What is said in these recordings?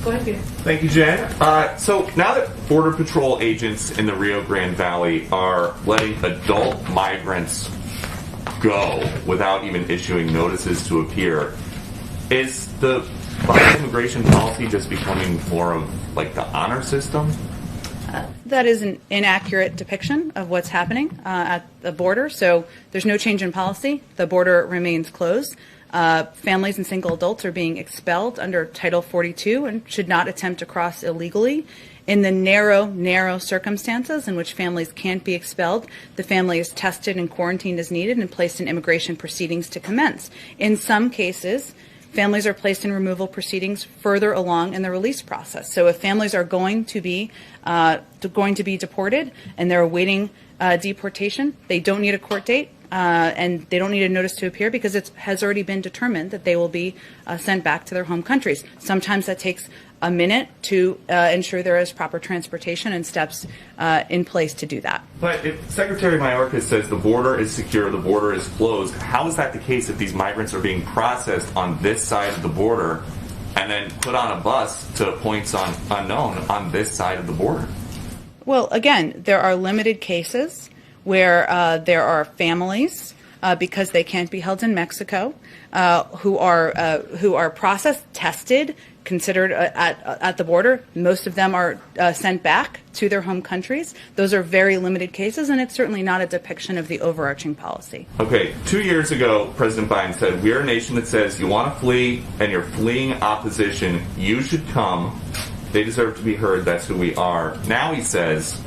Go ahead, Peter. Thank you, Jen. So now that Border Patrol agents in the Rio Grande Valley are letting adult migrants go without even issuing notices to appear, is the Biden immigration policy just becoming more of like the honor system? That is an inaccurate depiction of what's happening at the border. So there's no change in policy. The border remains closed. Families and single adults are being expelled under Title 42 and should not attempt to cross illegally. In the narrow circumstances in which families can't be expelled, the family is tested and quarantined as needed and placed in immigration proceedings to commence. In some cases, families are placed in removal proceedings further along in the release process. So if families are going to be deported and they're awaiting deportation, they don't need a court date and they don't need a notice to appear because it has already been determined that they will be sent back to their home countries. Sometimes that takes a minute to ensure there is proper transportation and steps in place to do that. But if Secretary Mayorkas says the border is secure, the border is closed, how is that the case if these migrants are being processed on this side of the border and then put on a bus to points unknown on this side of the border? Well, again, there are limited cases where there are families because they can't be held in Mexico who are processed, tested, considered at the border. Most of them are sent back to their home countries. Those are very limited cases, and it's certainly not a depiction of the overarching policy. Okay, 2 years ago, President Biden said, we're a nation that says you want to flee and you're fleeing opposition, you should come. They deserve to be heard. That's who we are. Now he says,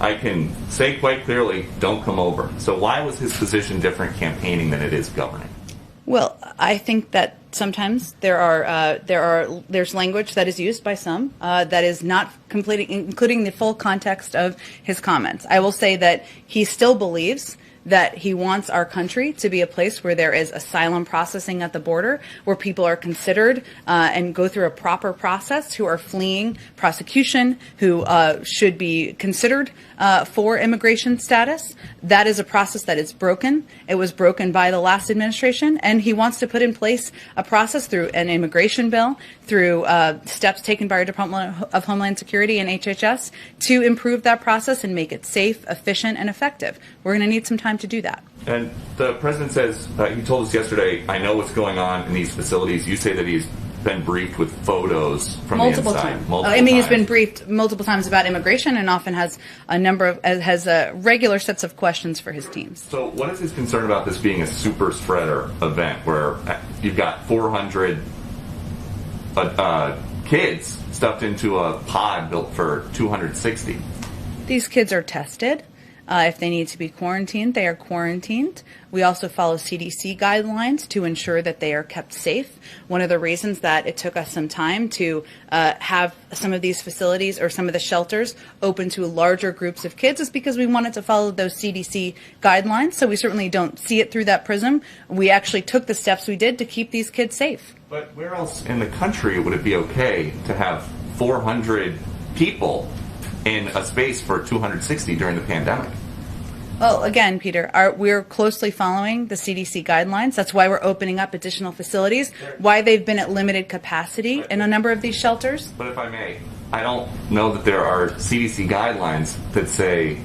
I can say quite clearly, don't come over. So why was his position different campaigning than it is governing? Well, I think that sometimes there's language that is used by some that is not including the full context of his comments. I will say that he still believes that he wants our country to be a place where there is asylum processing at the border, where people are considered and go through a proper process, who are fleeing prosecution, who should be considered for immigration status. That is a process that is broken. It was broken by the last administration, and he wants to put in place a process through an immigration bill, through steps taken by our Department of Homeland Security and HHS to improve that process and make it safe, efficient, and effective. We're going to need some time to do that. And the president says, he told us yesterday, I know what's going on in these facilities. You say that he's been briefed with photos from multiple the inside. Times. Multiple I mean, times. He's been briefed multiple times about immigration and often has regular sets of questions for his teams. So what is his concern about this being a super spreader event where you've got 400 kids stuffed into a pod built for 260? These kids are tested. If they need to be quarantined, they are quarantined. We also follow CDC guidelines to ensure that they are kept safe. One of the reasons that it took us some time to have some of these facilities or some of the shelters open to larger groups of kids is because we wanted to follow those CDC guidelines. So we certainly don't see it through that prism. We actually took the steps we did to keep these kids safe. But where else in the country would it be okay to have 400 people in a space for 260 during the pandemic? Well, again, Peter, we're closely following the CDC guidelines. That's why we're opening up additional facilities, why they've been at limited capacity in a number of these shelters. But if I may, I don't know that there are CDC guidelines that say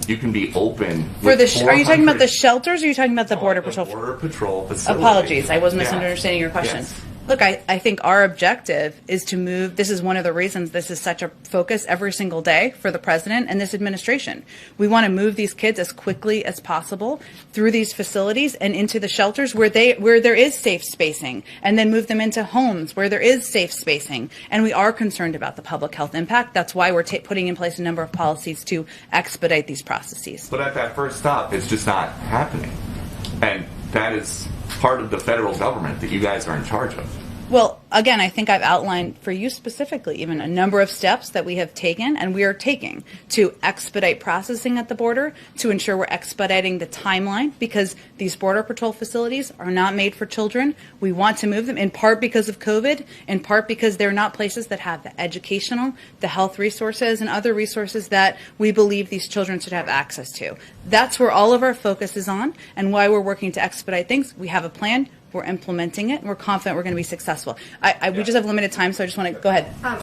you can be open For with the, are you talking about the shelters or are you talking about the Border Patrol? Border Patrol facility. Apologies, I was misunderstanding your question. Yes. Look, I think our objective is to move. This is one of the reasons this is such a focus every single day for the president and this administration. We want to move these kids as quickly as possible through these facilities and into the shelters where there is safe spacing, and then move them into homes where there is safe spacing. And we are concerned about the public health impact. That's why we're putting in place a number of policies to expedite these processes. But at that first stop, it's just not happening. And that is part of the federal government that you guys are in charge of. Well, again, I think I've outlined for you specifically even a number of steps that we have taken and we are taking to expedite processing at the border, to ensure we're expediting the timeline, because these Border Patrol facilities are not made for children. We want to move them in part because of COVID, in part because they're not places that have the educational, the health resources, and other resources that we believe these children should have access to. That's where all of our focus is on and why we're working to expedite things. We have a plan. We're implementing it. We're confident we're going to be successful. We just have limited time, so I just want to go ahead.